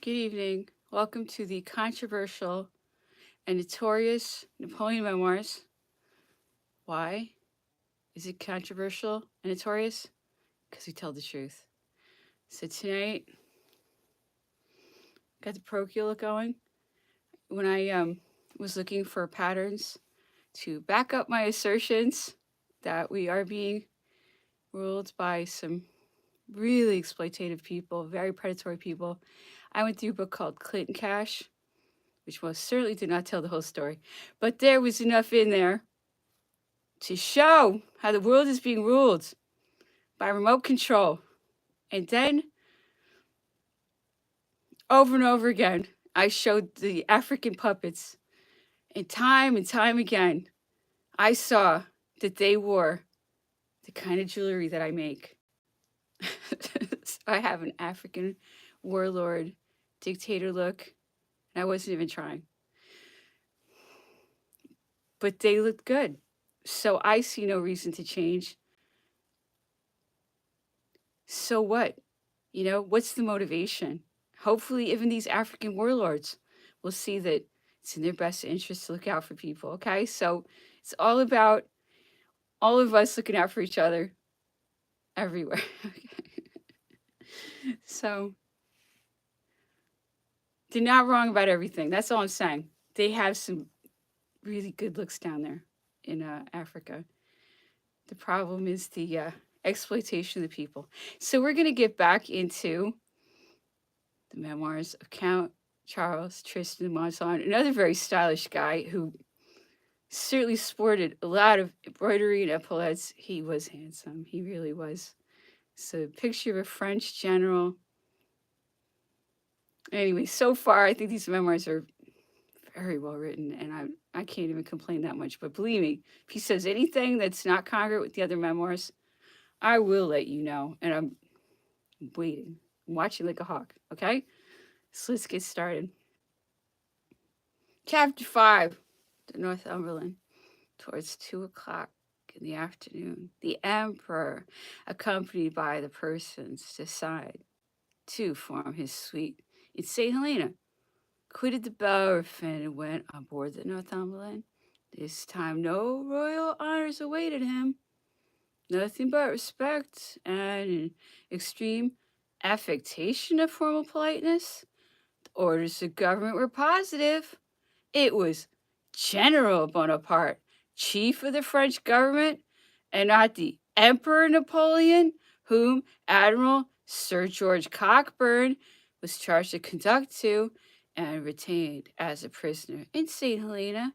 Good evening. Welcome to the controversial and notorious Napoleon Memoirs. Why is it controversial and notorious? Because we tell the truth. So tonight, got the parochial going. When I was looking for patterns to back up my assertions that we are being ruled by some really exploitative people, very predatory people, I went through a book called Clinton Cash, which most certainly did not tell the whole story, but there was enough in there to show how the world is being ruled by remote control. And then, over and over again, I showed the African puppets. And time again, I saw that they wore the kind of jewelry that I make. So I have an African warlord dictator look, and I wasn't even trying. But they looked good. So I see no reason to change. So what? What's the motivation? Hopefully, even these African warlords will see that it's in their best interest to look out for people. Okay. So it's all about all of us looking out for each other everywhere. So they're not wrong about everything. That's all I'm saying. They have some really good looks down there in Africa. The problem is the exploitation of the people. So we're going to get back into the memoirs of Count Charles Tristan Monson, another very stylish guy who certainly sported a lot of embroidery and epaulettes. He was handsome. He really was. So, a picture of a French general. Anyway, so far, I think these memoirs are very well written, and I can't even complain that much. But believe me, if he says anything that's not congruent with the other memoirs, I will let you know. And I'm waiting, I'm watching like a hawk. Okay, so let's get started. Chapter 5, the Northumberland. Towards 2 o'clock in the afternoon, the emperor, accompanied by the persons decide to form his suite in St. Helena, quitted the Bellerophon and went on board the Northumberland. This time no royal honors awaited him, nothing but respect and an extreme affectation of formal politeness. The orders of government were positive. It was General Bonaparte, chief of the French government, and not the Emperor Napoleon, whom Admiral Sir George Cockburn was charged to conduct to and retained as a prisoner in St. Helena,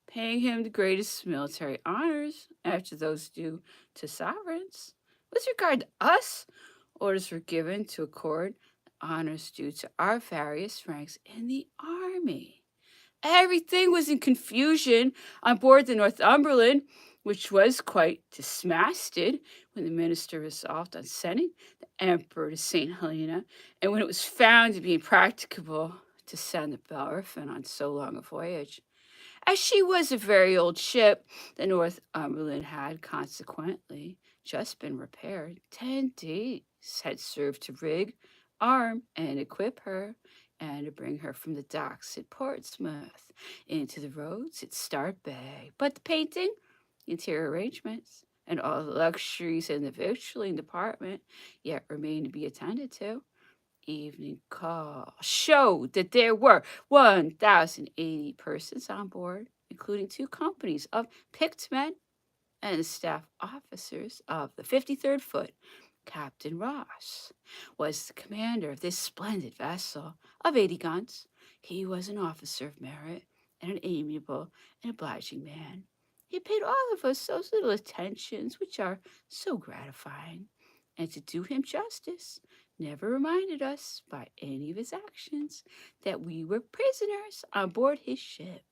paying him the greatest military honors after those due to sovereigns. With regard to us, orders were given to accord the honors due to our various ranks in the army. Everything was in confusion on board the Northumberland, which was quite dismasted when the minister resolved on sending the emperor to St. Helena, and when it was found to be impracticable to send the Bellerophon on so long a voyage. As she was a very old ship, the Northumberland had consequently just been repaired. 10 days had served to rig, arm, and equip her, and to bring her from the docks at Portsmouth into the roads at Start Bay. But the painting, interior arrangements, and all the luxuries in the victualling department yet remained to be attended to. Evening call showed that there were 1,080 persons on board, including 2 companies of picked men and staff officers of the 53rd Foot. Captain Ross was the commander of this splendid vessel of 80 guns. He was an officer of merit and an amiable and obliging man. He paid all of us those little attentions which are so gratifying, and to do him justice, never reminded us by any of his actions that we were prisoners on board his ship.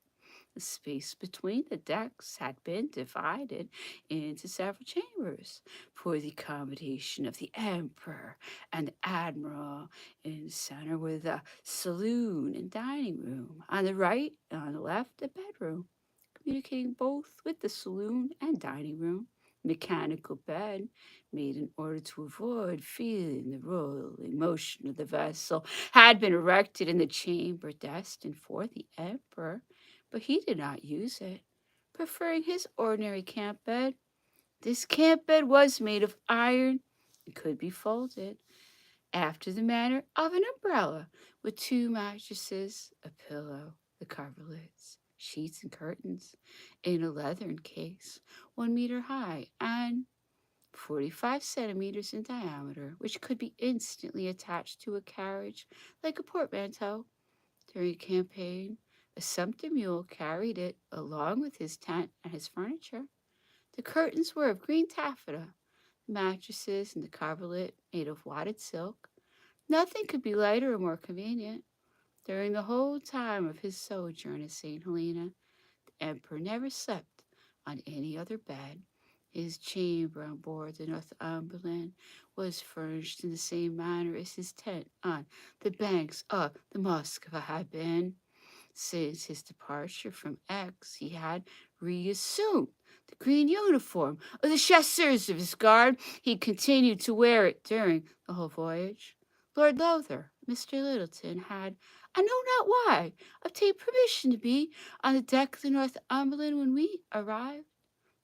The space between the decks had been divided into several chambers for the accommodation of the emperor and the admiral. In the center were the saloon and dining room. On the right and on the left, the bedroom, communicating both with the saloon and dining room. mechanical bed made in order to avoid feeling the rolling motion of the vessel had been erected in the chamber destined for the emperor, but he did not use it, preferring his ordinary camp bed. This camp bed was made of iron and could be folded after the manner of an umbrella, with two mattresses, a pillow, the coverlets, sheets, and curtains in a leathern case 1 meter high and 45 centimeters in diameter, which could be instantly attached to a carriage like a portmanteau. During a campaign, a sumpter mule carried it along with his tent and his furniture. The curtains were of green taffeta, the mattresses and the coverlet made of wadded silk. Nothing could be lighter or more convenient. During the whole time of his sojourn at St. Helena, the emperor never slept on any other bed. His chamber on board the Northumberland was furnished in the same manner as his tent on the banks of the Muscova had been. Since his departure from X, he had reassumed the green uniform of the chasseurs of his guard. He continued to wear it during the whole voyage. Lord Lowther, Mr. Littleton, had, I know not why, obtained permission to be on the deck of the Northumberland when we arrived.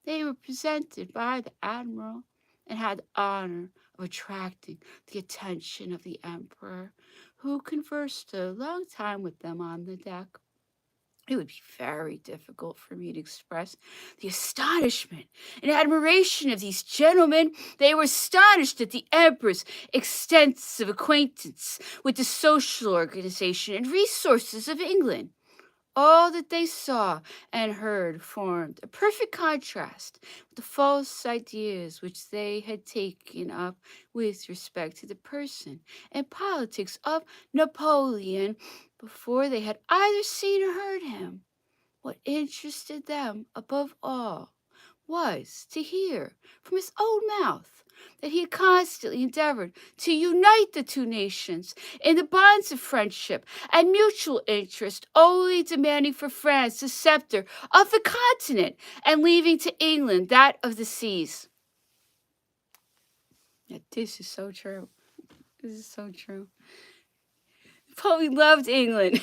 They were presented by the admiral and had the honor of attracting the attention of the emperor, who conversed a long time with them on the deck. It would be very difficult for me to express the astonishment and admiration of these gentlemen. They were astonished at the emperor's extensive acquaintance with the social organization and resources of England. All that they saw and heard formed a perfect contrast with the false ideas which they had taken up with respect to the person and politics of Napoleon before they had either seen or heard him. What interested them above all was to hear from his own mouth that he had constantly endeavored to unite the two nations in the bonds of friendship and mutual interest, only demanding for France the scepter of the continent and leaving to England that of the seas. Now, this is so true. This is so true. Napoleon loved England.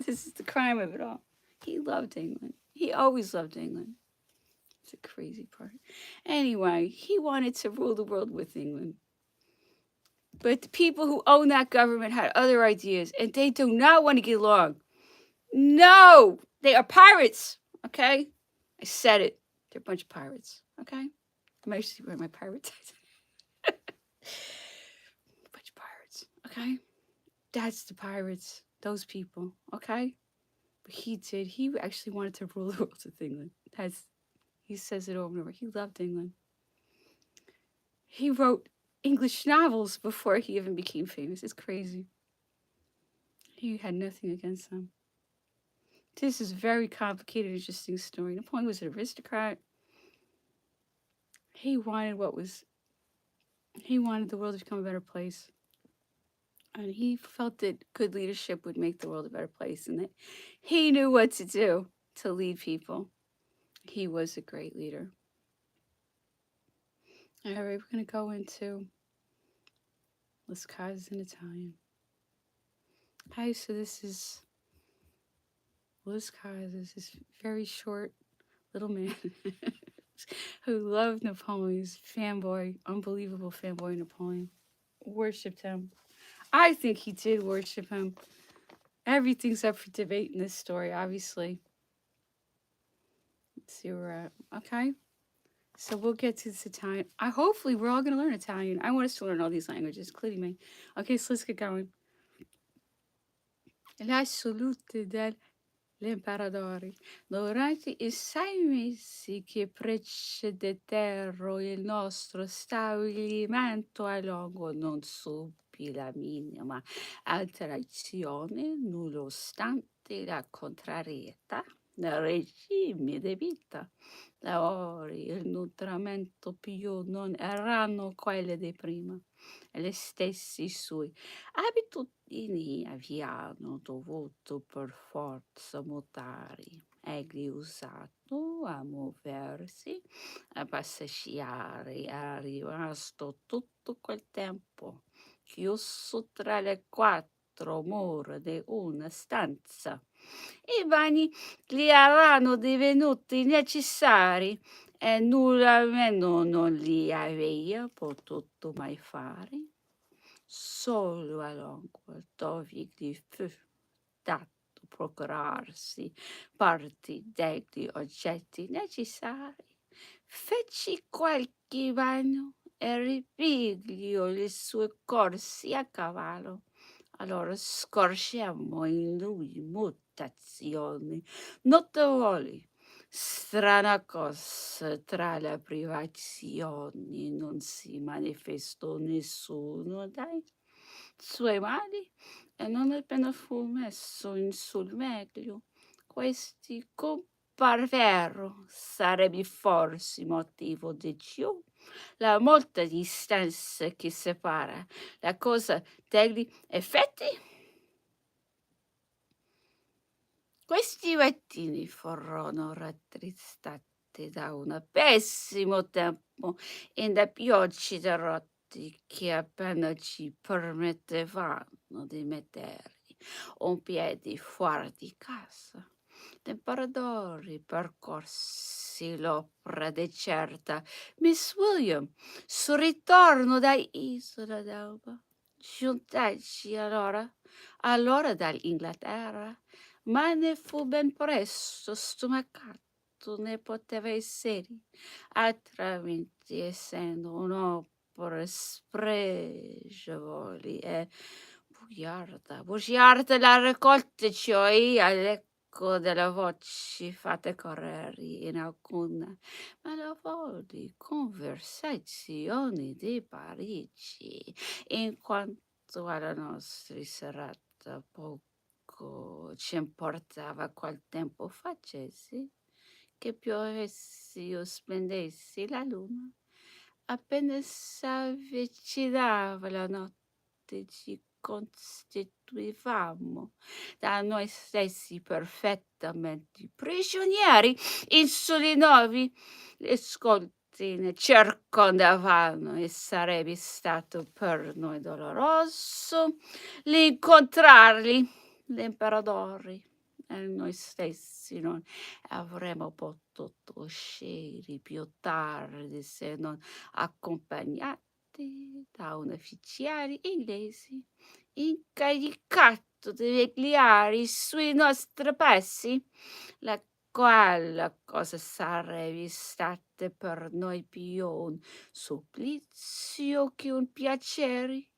This is the crime of it all. He loved England. He always loved England. It's a crazy part. Anyway, he wanted to rule the world with England. But the people who own that government had other ideas, and they do not want to get along. No, they are pirates, okay? I said it. They're a bunch of pirates, okay? I'm actually wearing my pirate tie. Bunch of pirates, okay? That's the pirates, those people, okay? But he did. He actually wanted to rule the world with England. He says it over and over. He loved England. He wrote English novels before he even became famous. It's crazy. He had nothing against them. This is a very complicated, interesting story. Napoleon was an aristocrat. He wanted the world to become a better place. And he felt that good leadership would make the world a better place and that he knew what to do to lead people. He was a great leader. All right, we're going to go into Les Causes in Italian. Hi, so this is Les Causes, this very short little man who loved Napoleon. He's fanboy, unbelievable fanboy Napoleon. Worshipped him. I think he did worship him. Everything's up for debate in this story, obviously. Let's see where we're at. Okay. So we'll get to this Italian. Hopefully we're all going to learn Italian. I want us to learn all these languages, including me. Okay, so let's get going. La salute dell'imperatore. Durante I 6 mesi che precedettero il nostro stabilimento a lungo non subì la minima alterazione, nonostante la contrarietà del regime di vita. Lavori e il nutrimento più non erano quelli di prima. e le stesse sue abitudini avevano dovuto per forza mutare. Egli usato a muoversi, a passeggiare, era rimasto tutto quel tempo chiuso tra le quattro mura di una stanza. I bagni gli erano divenuti necessari e nulla meno non li aveva potuto mai fare. Solo all'onque dove gli fu dato procurarsi parti degli oggetti necessari, feci qualche bagno e ripiglio le sue corsi a cavallo. Allora scorgemmo in lui mutazioni notevoli. Strana cosa, tra le privazioni non si manifestò nessuno dai suoi mali e non appena fu messo in sul meglio, questi comparvero sarebbe forse motivo di ciò la molta distanza che separa la cosa dagli effetti. Questi mattini furono rattristati da un pessimo tempo e da piogge rotti che appena ci permettevano di metterli un piede fuori di casa. Temporadori percorsi l'opera deserta. Miss William, sul ritorno da Isola d'Elba, giuntaggi allora dall'Inghilterra, ma ne fu ben presto stomacato, ne poteva essere, altrimenti essendo un'opera spregevole e bugiarda la raccolta cioè all'eco della voce fatte correre in alcuna malevoli conversazioni di Parigi, in quanto alla nostra serata poco ci importava qual tempo facesse, che piovessi o splendesse la luna. Appena s'avvicinava la notte ci costituivamo da noi stessi perfettamente prigionieri in soli nuovi scoltine circondavano e sarebbe stato per noi doloroso l'incontrarli, l'imperatore e noi stessi non avremmo potuto uscire più tardi se non accompagnati da un ufficiale inglese incaricato di vegliare sui nostri passi, la quale cosa sarebbe stata per noi più un supplizio che un piacere,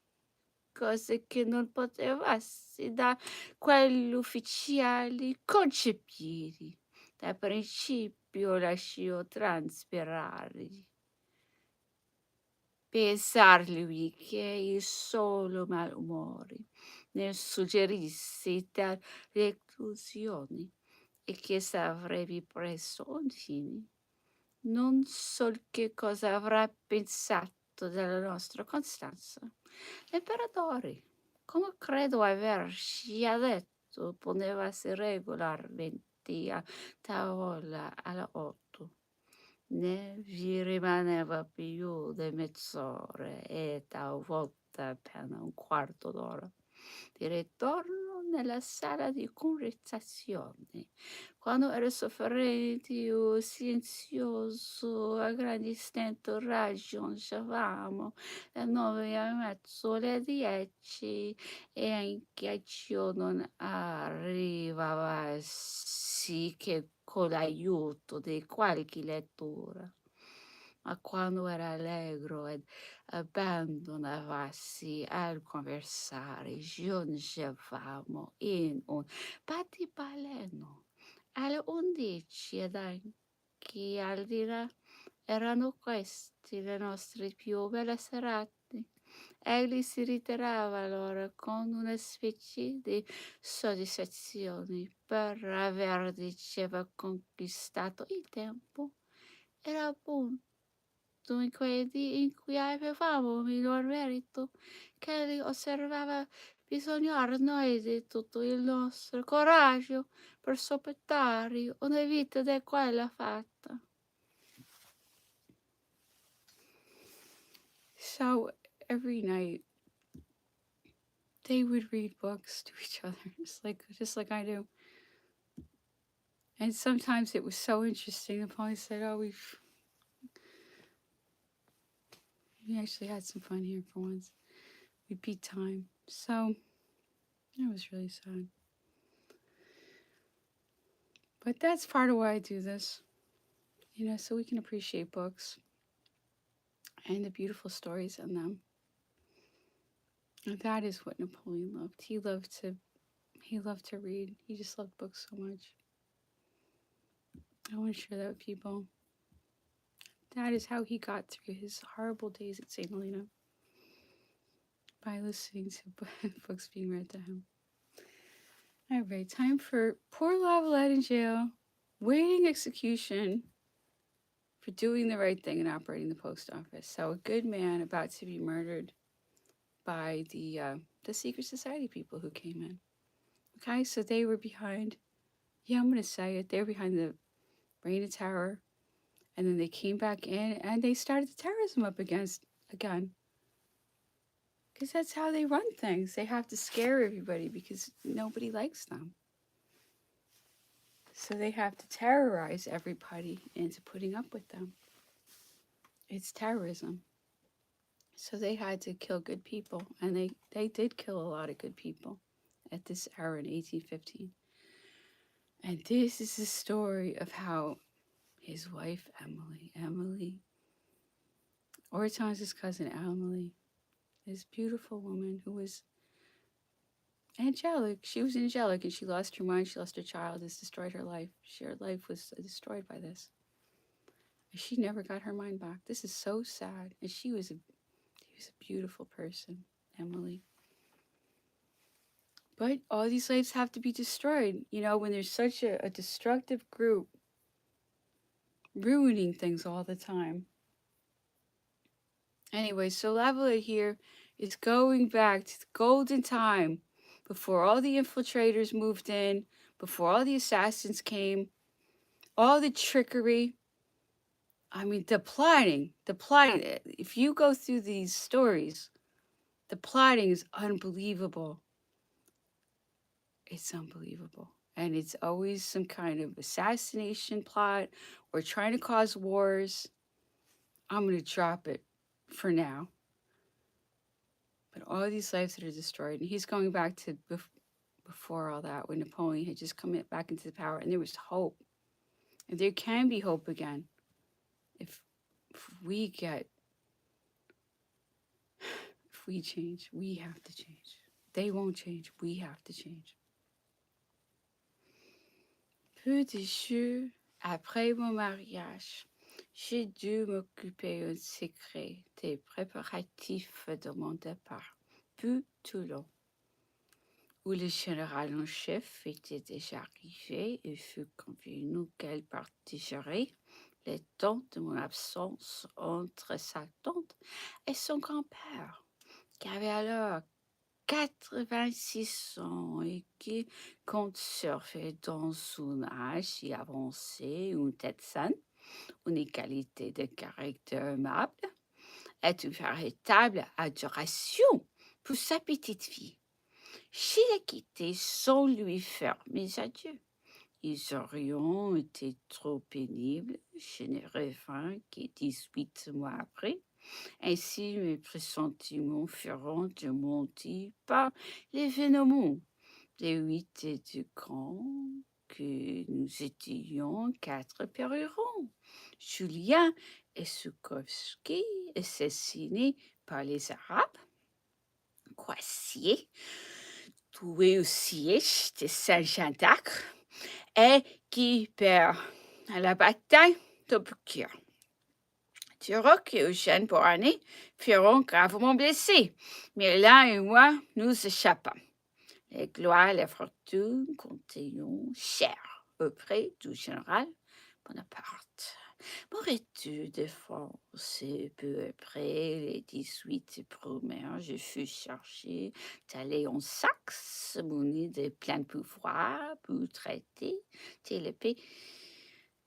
cose che non potevasi da quell'ufficiale concepire. Da principio lasciò transpirare. Pensar lui che il solo malumore ne suggerisse tal reclusione e che s'avrebbe preso un fine. Non so che cosa avrà pensato della nostra Costanza. L'imperatore, come credo averci già detto, ponevasi regolarmente a tavola alla 8. Ne vi rimaneva più di mezz'ora e talvolta appena un quarto d'ora di ritorno nella sala di conversazione, quando era sofferenti o silenzioso a grandi stento ragionavamo le 9:30, le 10 e anche ciò non arrivava sì che con l'aiuto di qualche lettura. Ma quando era allegro ed abbandonavasi al conversare, giungevamo in un battibaleno alle 11 ed anche al di là erano queste le nostre più belle serate. Egli si ritirava allora con una specie di soddisfazione per aver, diceva, conquistato il tempo. Era appunto momento in cui avevamo minor merito, che li osservava bisognar noi di tutto il nostro coraggio per sopportare una vita di quella fatta. So every night they would read books to each other, just like I do. And sometimes it was so interesting. Napoleon said, "Oh, we actually had some fun here for once. We beat time." So it was really sad. But that's part of why I do this, so we can appreciate books and the beautiful stories in them. And that is what Napoleon loved. He loved to read. He just loved books so much. I want to share that with people. That is how he got through his horrible days at St. Helena, by listening to books being read to him. All right, time for poor Lavalette in jail, waiting execution for doing the right thing and operating the post office. So a good man about to be murdered by the secret society people who came in. Okay, so they were behind. Yeah, I'm gonna say it. They were behind the Reign of Terror, and then they came back in and they started the terrorism up again. Because that's how they run things. They have to scare everybody because nobody likes them. So they have to terrorize everybody into putting up with them. It's terrorism. So they had to kill good people. And they did kill a lot of good people at this era in 1815. And this is the story of how his wife, Emily, or Thomas's cousin, Emily, this beautiful woman who was angelic. She was angelic and she lost her mind. She lost her child. This destroyed her life. Her life was destroyed by this. And she never got her mind back. This is so sad. And she was a beautiful person, Emily. But all these slaves have to be destroyed. When there's such a destructive group ruining things all the time. Anyway, so Lavalette here is going back to the golden time before all the infiltrators moved in, before all the assassins came, all the trickery. I mean, the plotting. If you go through these stories, the plotting is unbelievable. It's unbelievable. And it's always some kind of assassination plot or trying to cause wars. I'm going to drop it for now. But all these lives that are destroyed, and he's going back to before all that, when Napoleon had just come back into the power, and there was hope. And there can be hope again if we change. We have to change. They won't change. We have to change. Peu déçu, après mon mariage, j'ai dû m'occuper en secret des préparatifs de mon départ, puis Toulon, où le général en chef était déjà arrivé et fut convenu qu'elle partagerait le temps de mon absence entre sa tante et son grand-père, qui avait alors 86 ans et qui conservait dans son âge si avancé une tête saine, une qualité de caractère aimable et une véritable adoration pour sa petite fille. Je l'ai quitté sans lui faire mes adieux. Ils auraient été trop pénibles. Je ne revins que 18 mois après. Ainsi, mes pressentiments feront de mon type l'événement des 8 et du grand que nous étions 4 Pérurons. Julien et Soukowski, assassinés par les Arabes. Coissier, tué au siège de Saint-Jean d'Acre et qui perd la bataille de Beaucaire. Duroc et Eugène Beauharnais furent gravement blessés, mais l'un et moi nous échappâmes. Les gloires et les fortunes continuent chères auprès du général Bonaparte. M'aurais-tu défoncé peu après les 18 premières, je fus chercher d'aller en Saxe, muni de plein pouvoir pour traiter tes l'épée.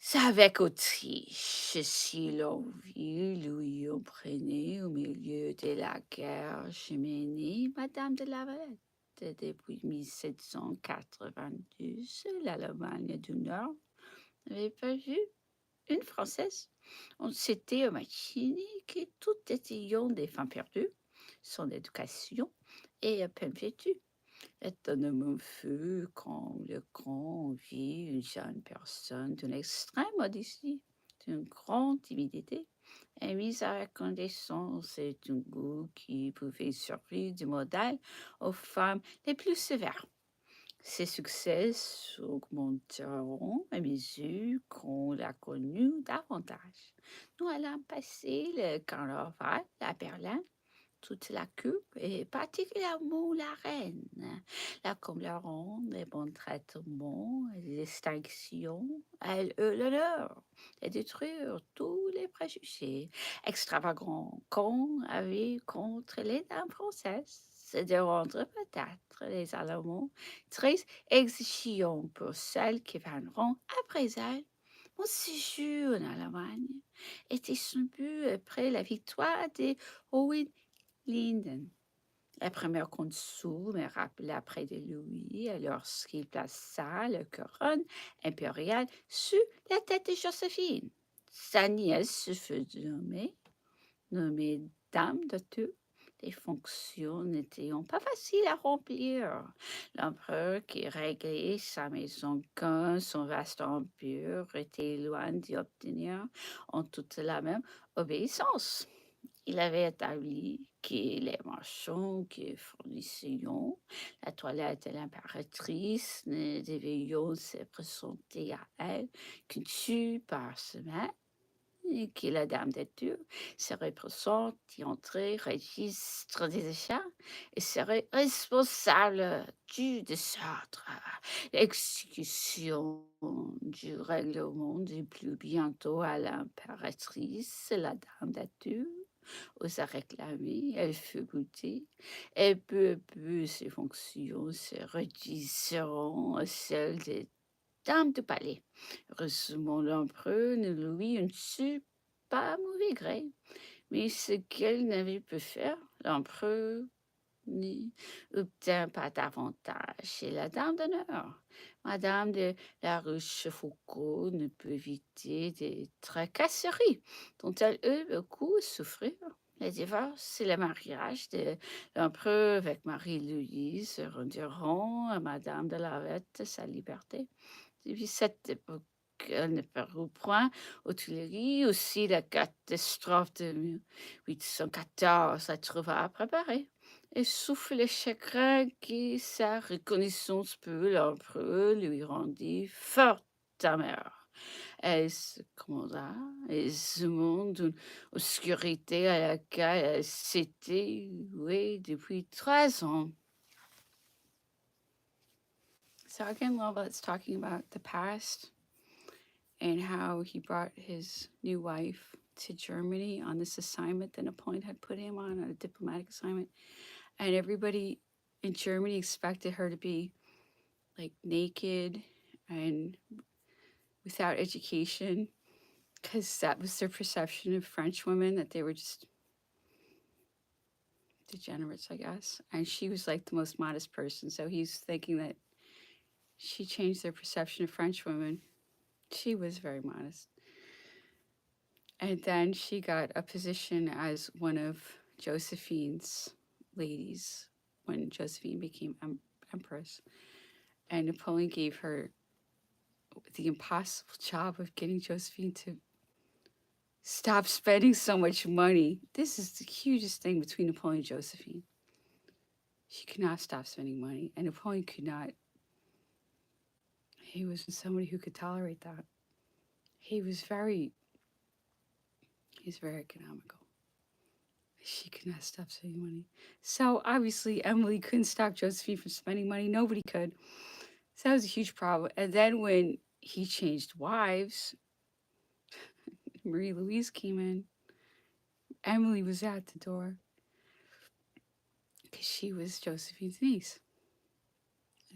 C'est avec Autriche, si l'on vit Louis en prenait au milieu de la guerre cheminée, Madame de la Valette. Depuis 1792, l'Allemagne du Nord n'avait pas vu une Française. On s'était imaginé que toutes étaient des femmes perdues, son éducation et à peine vêtues. Étonnamment fut quand le grand vit une jeune personne d'une extrême modestie, d'une grande timidité, et mise à la connaissance et d'un goût qui pouvait servir de modèle aux femmes les plus sévères. Ses succès augmenteront à mesure qu'on l'a connue davantage. Nous allons passer le carnaval à Berlin, toute la coupe et particulièrement la reine. Là, comme la ronde, les bons traitements, les distinctions, elle eut l'honneur de détruire tous les préjugés extravagants qu'on avait contre les dames françaises, et de rendre peut-être les Allemands très exigeants pour celles qui viendront après elle. Mon séjour en Allemagne était son but après la victoire des Linden. La première consul me rappela près de lui lorsqu'il plaça le couronne impériale sur la tête de Joséphine. Sa nièce fut nommée dame de tout. Les fonctions n'étaient pas faciles à remplir. L'empereur qui réglait sa maison quand son vaste empire était loin d'y obtenir en toute la même obéissance. Il avait établi que les marchands qui fournissaient la toilette de l'impératrice ne devaient se présenter à elle qu'une fois par semaine et que la dame d'étude serait présente y entrer registre des achats et serait responsable du désordre. L'exécution du règlement du plus bientôt à l'impératrice, la dame d'étude osa réclamer, elle fut goûtée, et peu à peu ses fonctions se réduisiront à celles des dames du palais. Heureusement, l'empereur ne lui en sut pas mauvais gré, mais ce qu'elle n'avait pu faire, l'empereur n'y obtint pas davantage. Et la dame d'honneur, Madame de la Rochefoucauld, ne peut éviter des tracasseries dont elle eut beaucoup à souffrir. Le divorce et le mariage de l'empereur avec Marie-Louise rendiront à Madame de la Vette sa liberté. Depuis cette époque, elle ne parut point aux Tuileries. Aussi, la catastrophe de 1814 la trouva préparée. Et souffle le chagrin que sa reconnaissance pour l'empereur lui rendit fort amère. Elle se commanda et ce monde d'une obscurité à laquelle elle s'était vouée depuis 3 ans. So again, Lova, it's talking about the past and how he brought his new wife to Germany on this assignment that Napoleon had put him on a diplomatic assignment. And everybody in Germany expected her to be like naked and without education because that was their perception of French women, that they were just degenerates, I guess. And she was like the most modest person. So he's thinking that she changed their perception of French women. She was very modest. And then she got a position as one of Josephine's ladies when Josephine became empress. And Napoleon gave her the impossible job of getting Josephine to stop spending so much money. This is the hugest thing between Napoleon and Josephine. She could not stop spending money, and Napoleon could not. He wasn't somebody who could tolerate that. He's very economical. She could not stop spending money. So obviously, Emily couldn't stop Josephine from spending money. Nobody could. So that was a huge problem. And then when he changed wives, Marie Louise came in. Emily was at the door because she was Josephine's niece,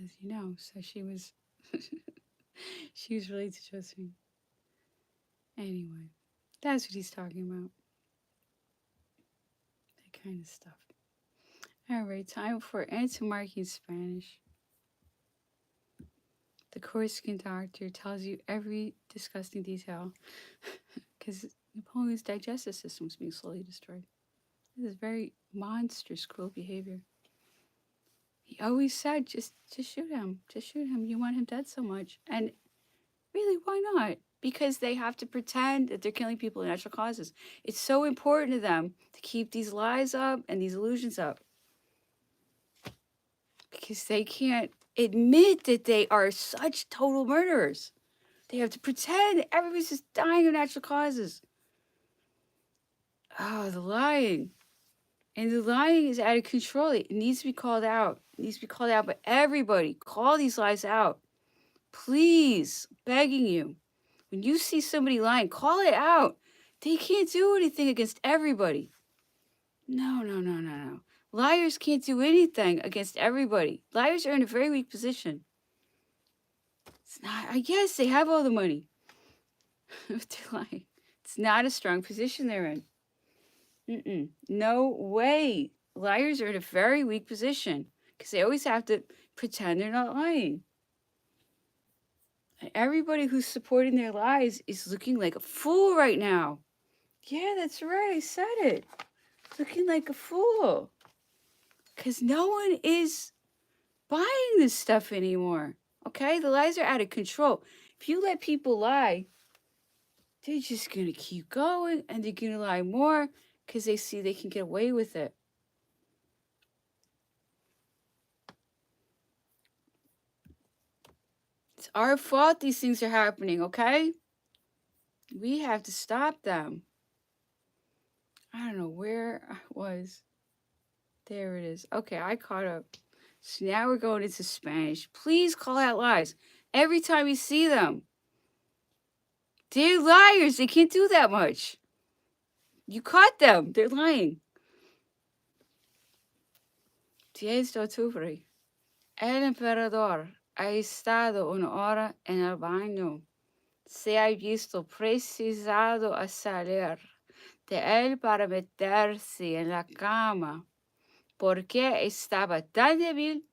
as you know. So she was she was related to Josephine. Anyway, that's what he's talking about. That kind of stuff. All right, time for anti-marking Spanish. The Corsican doctor tells you every disgusting detail because Napoleon's digestive system was being slowly destroyed. This is very monstrous, cruel behavior. He always said, just shoot him. Just shoot him. You want him dead so much. And really, why not? Because they have to pretend that they're killing people in natural causes. It's so important to them to keep these lies up and these illusions up. Because they can't admit that they are such total murderers. They have to pretend everybody's just dying of natural causes. Oh, the lying. And the lying is out of control. It needs to be called out. It needs to be called out by everybody. Call these lies out. Please, begging you. When you see somebody lying, call it out. They can't do anything against everybody. No, no, no, no, no. Liars can't do anything against everybody. Liars are in a very weak position. It's not, I guess they have all the money. But they're lying. It's not a strong position they're in. No way. Liars are in a very weak position because they always have to pretend they're not lying. And everybody who's supporting their lies is looking like a fool right now. Yeah, that's right. I said it. Looking like a fool. Because no one is buying this stuff anymore. Okay? The lies are out of control. If you let people lie, they're just going to keep going and they're going to lie more because they see they can get away with it. It's our fault these things are happening, okay? We have to stop them. I don't know where I was. There it is. Okay, I caught up. So now we're going into Spanish. Please call out lies every time you see them. They're liars. They can't do that much. You caught them. They're lying. 10 de octubre. El emperador ha estado una hora en el baño. Se ha visto precisado a salir de él para meterse en la cama, porque estaba tan débil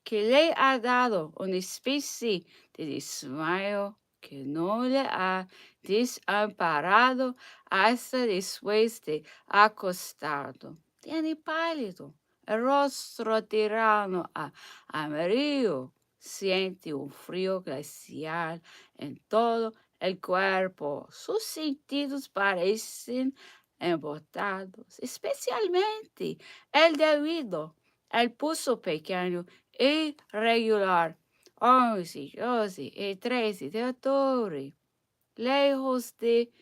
que le ha dado una especie de desmayo que no le ha desamparado hasta después de acostado. Tiene pálido, el rostro tirano a amarillo, siente un frío glacial en todo el cuerpo. Sus sentidos parecen embotados, especialmente el de oído, el pulso pequeño irregular. 11, 12 y 13 de octubre. Lejos de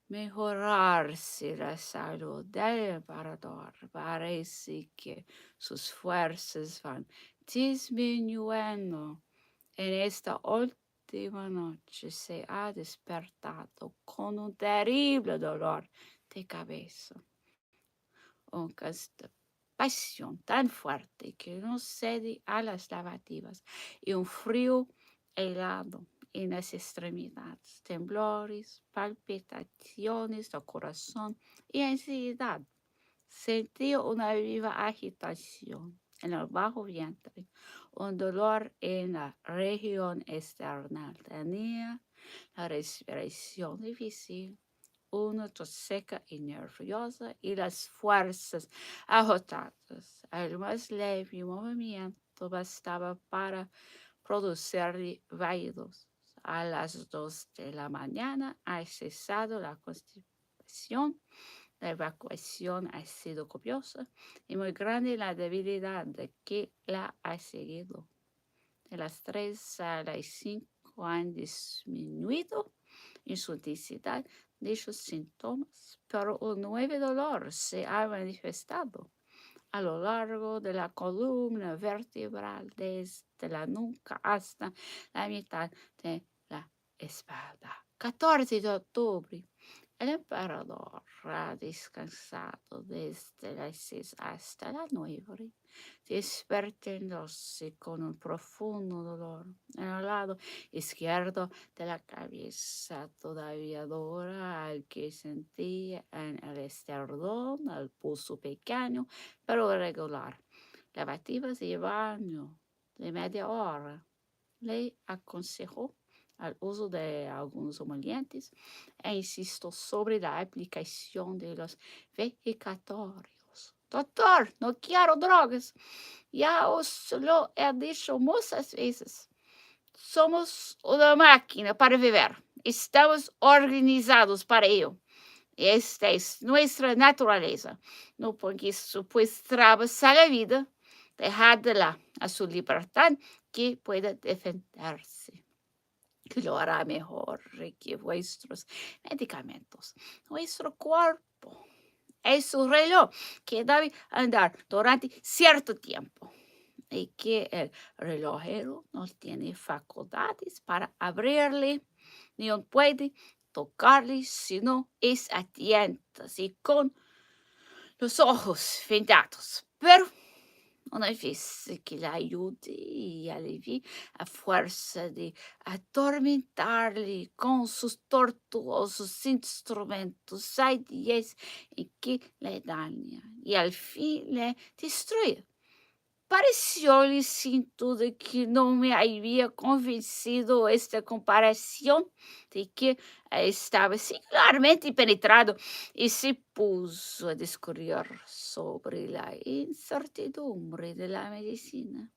mejorarse la salud del emperador, parece que sus fuerzas van disminuyendo. En esta última noche se ha despertado con un terrible dolor de cabeza. Un pasión tan fuerte que no cede a las lavativas y un frío helado en las extremidades, temblores, palpitaciones del corazón y ansiedad. Sentí una viva agitación en el bajo vientre, un dolor en la región externa. Tenía la respiración difícil, una tos seca y nerviosa y las fuerzas agotadas. El más leve movimiento bastaba para producirle vaídos. A las 2 de la mañana ha cesado la constipación. La evacuación ha sido copiosa y muy grande la debilidad de que la ha seguido. De las 3 a las 5 han disminuido en su intensidad dichos síntomas, pero un nuevo dolor se ha manifestado a lo largo de la columna vertebral, desde la nuca hasta la mitad de la espalda. 14 de octubre. El emperador ha descansado desde las 6 hasta las 9, despertándose con un profundo dolor en el lado izquierdo de la cabeza, todavía dura, al que sentía en el esternón, el pulso pequeño, pero regular. Lavativas de baño de media hora. Le aconsejó el uso de algunos emolientes e insistió sobre la aplicación de los vegetorios. Doctor, no quiero drogas. Ya os lo he dicho muchas veces. Somos una máquina para vivir. Estamos organizados para ello. Esta es nuestra naturaleza. No pongáis pues trabas a la vida. Dejadla a su libertad que pueda defenderse, que lo hará mejor que vuestros medicamentos. Nuestro cuerpo es un reloj que debe andar durante cierto tiempo y que el relojero no tiene facultades para abrirle, ni puede tocarle si no es a tientas y con los ojos vendados. Pero una vez que la ayude y alivie a fuerza de atormentarle con sus tortuosos instrumentos, hay días en que le daña y al fin le destruye. Parecióle sin duda que no me había convencido esta comparación de que estaba singularmente penetrado y se puso a discurrir sobre la incertidumbre de la medicina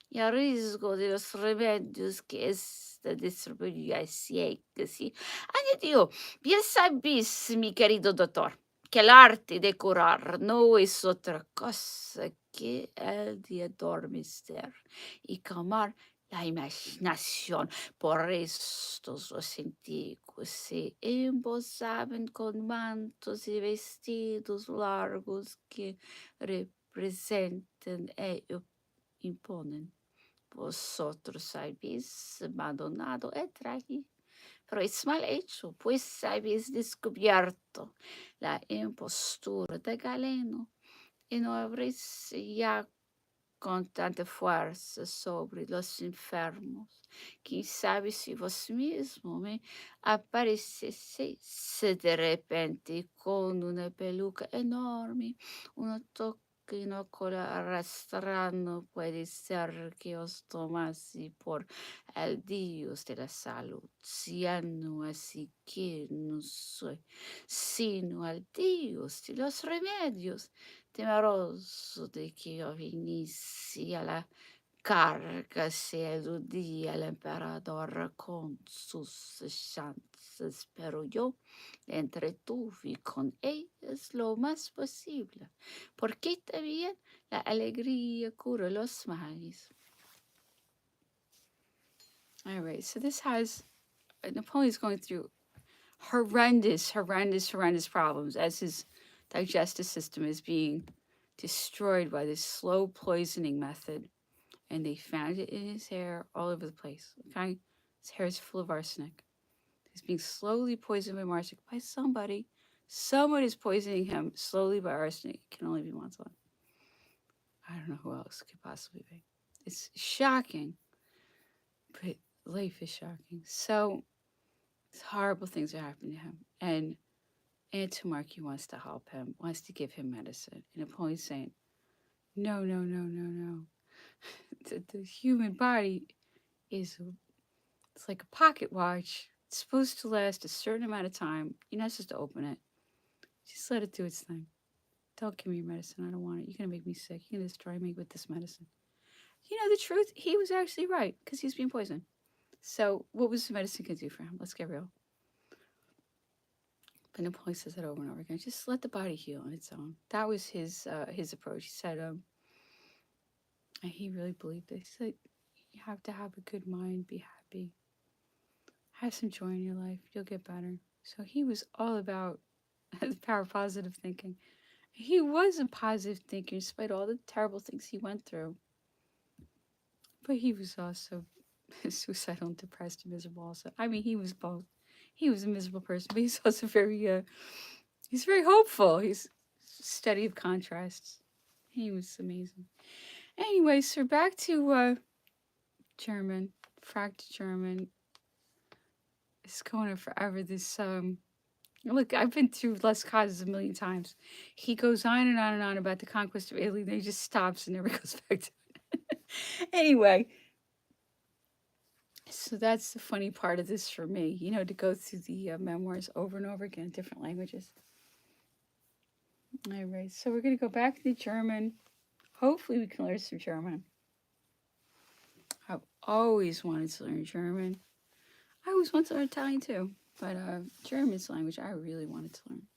y el riesgo de los remedios que esta distribuía a ciegas. Y añadió, bien sabéis, mi querido doctor, que el arte de curar no es otra cosa que el de adormecer y calmar la imaginación. Por estos los antiguos se embozaban con mantos y vestidos largos que representan e imponen. Vosotros habéis abandonado el traje, pero es mal hecho, pues habéis descubierto la impostura de Galeno y no habréis ya con tanta fuerza sobre los enfermos. Quién sabe si vos mismo me apareceseis de repente con una peluca enorme, una toca y una cola arrastrando, puede ser que os tomase por el dios de la salud. Ya no, así que no soy sino el dios de los remedios, temeroso de que yo viniese a la carga se eludía el emperador con sus chances, pero yo le entretuve con ellas lo más posible, porque también la alegría cura los males. All right, so this has Napoleon's going through horrendous problems as his digestive system is being destroyed by this slow poisoning method. And they found it in his hair all over the place. Okay? His hair is full of arsenic. He's being slowly poisoned by arsenic by somebody. Someone is poisoning him slowly by arsenic. It can only be Montalon. I don't know who else could possibly be. It's shocking, but life is shocking. So horrible things are happening to him. And Antomarchy wants to help him, wants to give him medicine. And Napoleon's saying, no, no, no, no, no. The human body is, it's like a pocket watch. It's supposed to last a certain amount of time. You're not supposed to open it. Just let it do its thing. Don't give me your medicine. I don't want it. You're going to make me sick. You're going to destroy me with this medicine. You know the truth? He was actually right because he's being poisoned. So what was the medicine going to do for him? Let's get real. But Napoleon says that over and over again. Just let the body heal on its own. That was his approach. He said, and he really believed it. He said, you have to have a good mind, be happy, have some joy in your life. You'll get better. So he was all about the power of positive thinking. He was a positive thinker despite all the terrible things he went through. But he was also suicidal and depressed and miserable also. I mean, he was both. He was a miserable person, but he's also he's very hopeful. He's a study of contrasts. He was amazing. Anyway, so back to German. Fragt German. It's going on forever. This look, I've been through Les Causes a million times. He goes on and on and on about the conquest of Italy, then he just stops and never goes back to it. Anyway, so that's the funny part of this for me, to go through the memoirs over and over again, different languages. All right, so we're going to go back to the German. Hopefully, we can learn some German. I've always wanted to learn German. I always wanted to learn Italian too, but German's the language I really wanted to learn.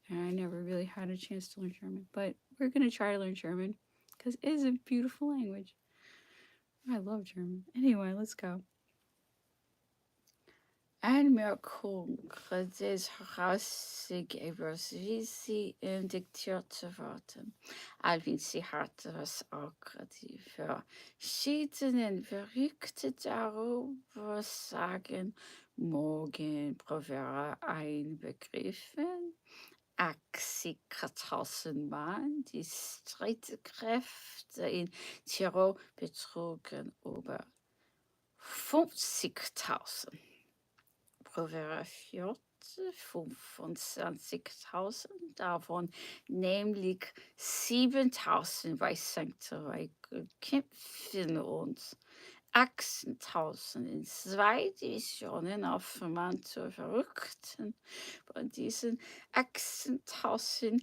And I never really had a chance to learn German, but we're going to try to learn German because it is a beautiful language. I love German. Anyway, let's go. Anmerkung des Herausgebers, wie sie ihm diktiert wurden. Alvin, sie hatte was auch die verschiedenen Berichte darüber sagen, morgen Provera einbegriffen. 80.000 Mann, die Streitkräfte in Tirol betrugen über 50.000. Provera führte 25.000, davon nämlich 7.000 bei St. kämpfen und 18.000 in 2 Divisionen auf Mann zu verrückten. Von diesen 18.000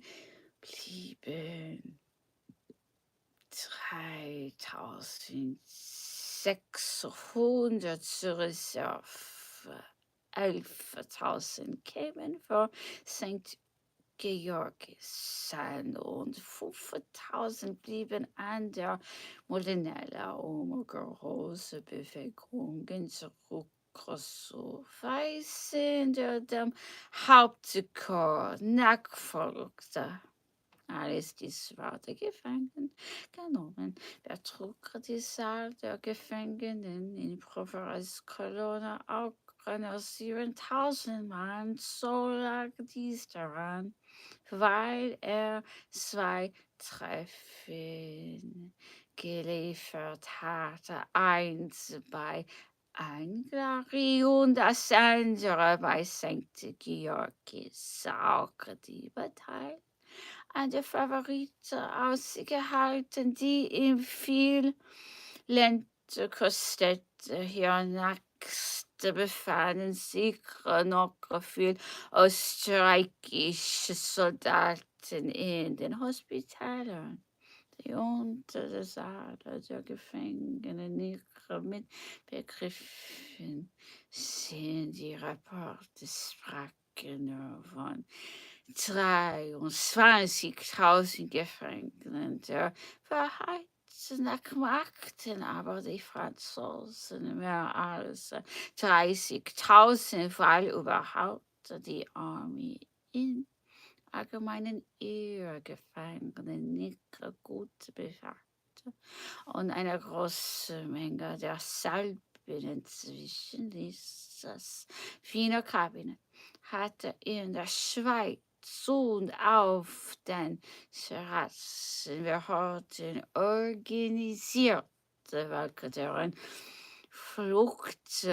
blieben 3.600 zur Reserve. 11.000 kämen vor St. Georgischen und 5.000 blieben an der Molinella, um große Bewegungen zurückzuweisen, der dem Hauptkorps nachfolgte. Alles dies war der Gefangenen genommen. Wer trug die Zahl der Gefangenen in Proveras Kolonne auch 7.000 Mann, so lag dies daran, weil 2 Treffen geliefert hatte, eins bei Anglari und das andere bei St. Georgis, auch die Partei an der Favorite ausgehalten, die ihm viel Länder kostete. Hiernachst befanden sich noch viel österreichische Soldaten in den Hospitalen, die unter der Zahl der Gefangenen nicht mitbegriffen sind. Die Rapporte sprachen nur von 23.000 Gefangenen der Wahrheit nach machten aber die Franzosen mehr als 30.000, weil überhaupt die Armee in allgemeinen ihre Gefangenen nicht gut bewahrte und eine große Menge der Salben inzwischen ließ das Wiener Kabinett hatte in der Schweiz und auf den Terrassenbehörden organisierte, welche deren Flucht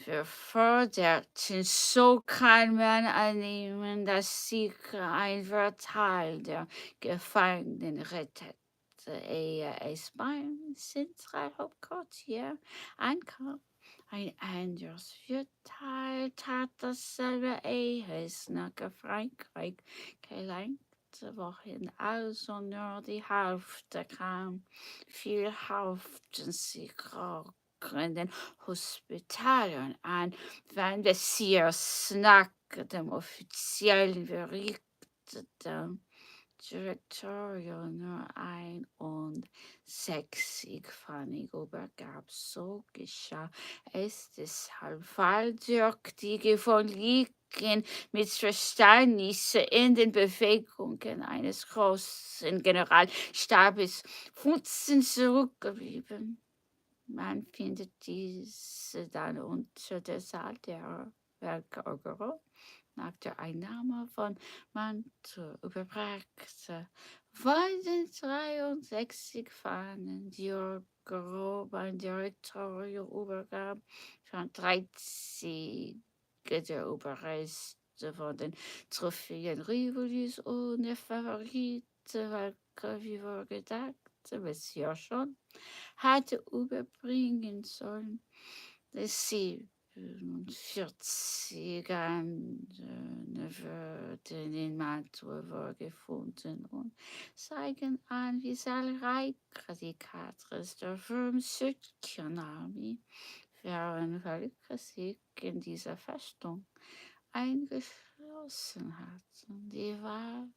beförderten. So kann man annehmen, dass sich ein Teil der Gefangenen rettete, ehe es beim Zentralhauptquartier ankam. Ein anderes Vierteil tat dasselbe, ehe es nach Frankreich gelangte, wohin also nur die Hälfte kam. Viel hauften sich auch in den Hospitalen an, wenn Messias nach dem offiziellen berichtete. Direktorial nur 61 Pfennig übergab. So geschah es deshalb, weil durch die gewöhnlichen Missverständnisse in den Bewegungen eines großen Generalstabes Futzen zurückgeblieben. Man findet diese dann unter der Zahl derer, welke Augereau nach der Einnahme von Mantua überbrachte. Von den 63 Fahnen, die Augereau beim Direktorium übergab, schon 13 der Überreste von den Trophäen Rivolis ohne Favorite, welche, wie wir gedacht, bisher schon hatte überbringen sollen. Das 47er würden in Mantua gefunden und zeigen an, wie zahlreich die Katres der Firmensüchtigen Armee während welcher sich in dieser Festung eingeschlossen hatten. Die Wahl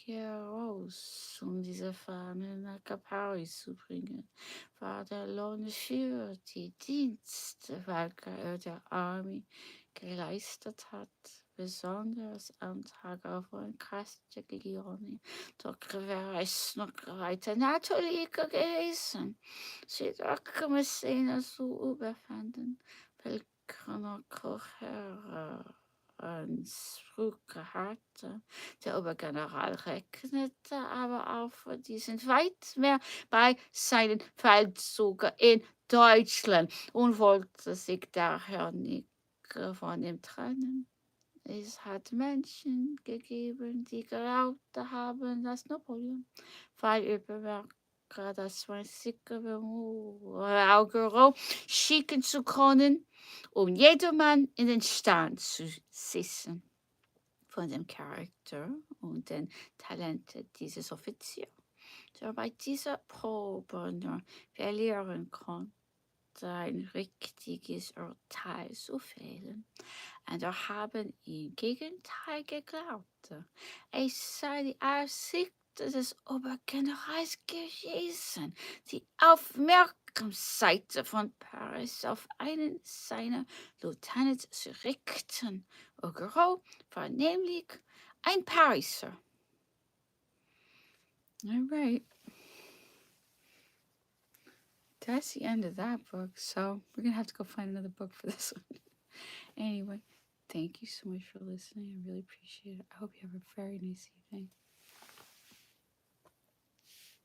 raus, um diese Fahne nach Paris zu bringen, war der Lohn für die Dienste, welche er der Armee geleistet hat, besonders am Tag von Castiglione. Doch wäre es noch weiter natürlich gewesen, sie doch Messena zu überfanden, welche noch Kocher Ansprüche hatte. Der Obergeneral rechnete aber auch von diesen weit mehr bei seinen Feldzügen in Deutschland und wollte sich daher nicht von ihm trennen. Es hat Menschen gegeben, die glaubt haben, dass Napoleon, weil übermerkt, das 20 Augereau schicken zu können, um jedermann in den Stand zu setzen. Von dem Charakter und den Talenten dieses Offiziers, der bei dieser Probe nur verlieren konnte, ein richtiges Urteil zu fällen. Andere haben im Gegenteil geglaubt, es sei die Absicht des Obergenerals gewesen, die Aufmerksamkeit von Paris auf einen seiner Lieutenants zu richten. Augereau war nämlich ein Pariser. All right. That's the end of that book. So we're going to have to go find another book for this one. Anyway, thank you so much for listening. I really appreciate it. I hope you have a very nice evening.